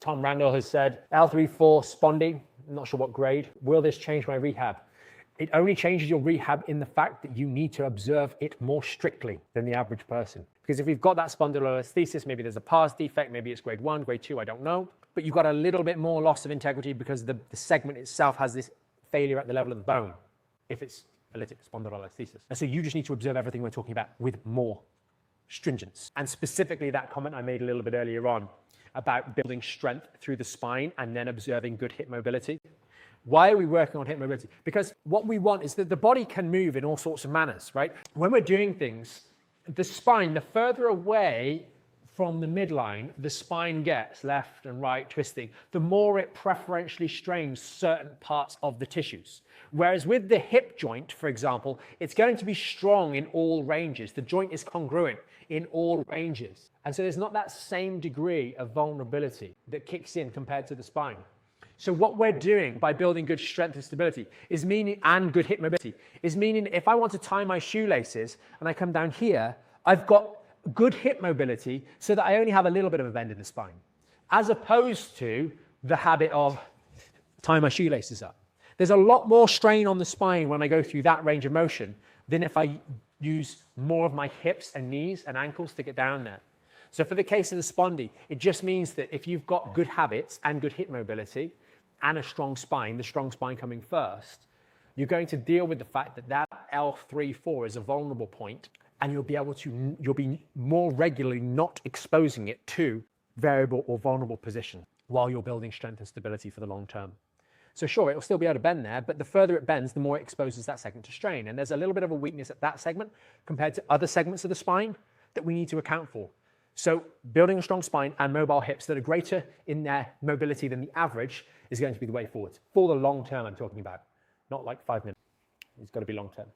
Tom Randall has said, L3-4 spondy, I'm not sure what grade. Will this change my rehab? It only changes your rehab in the fact that you need to observe it more strictly than the average person. Because if you've got that spondylolisthesis, maybe there's a pars defect, maybe it's grade 1, grade 2, I don't know. But you've got a little bit more loss of integrity because the segment itself has this failure at the level of the bone, if it's a lytic spondylolisthesis. And so you just need to observe everything we're talking about with more stringence. And specifically that comment I made a little bit earlier on about building strength through the spine and then observing good hip mobility. Why are we working on hip mobility? Because what we want is that the body can move in all sorts of manners, right? When we're doing things, the spine, the further away from the midline the spine gets, left and right twisting, the more it preferentially strains certain parts of the tissues. Whereas with the hip joint, for example, it's going to be strong in all ranges. The joint is congruent in all ranges. And so there's not that same degree of vulnerability that kicks in compared to the spine. So what we're doing by building good strength and stability is meaning, and good hip mobility, is meaning if I want to tie my shoelaces and I come down here, I've got good hip mobility so that I only have a little bit of a bend in the spine, as opposed to the habit of tying my shoelaces up. There's a lot more strain on the spine when I go through that range of motion than if I use more of my hips and knees and ankles to get down there. So for the case of the spondy, it just means that if you've got good habits and good hip mobility and a strong spine, the strong spine coming first, you're going to deal with the fact that that L3-4 is a vulnerable point, and you'll be more regularly not exposing it to variable or vulnerable position while you're building strength and stability for the long term. So sure, it'll still be able to bend there, but the further it bends, the more it exposes that segment to strain. And there's a little bit of a weakness at that segment compared to other segments of the spine that we need to account for. So building a strong spine and mobile hips that are greater in their mobility than the average is going to be the way forward. For the long term I'm talking about, not like 5 minutes. It's got to be long term.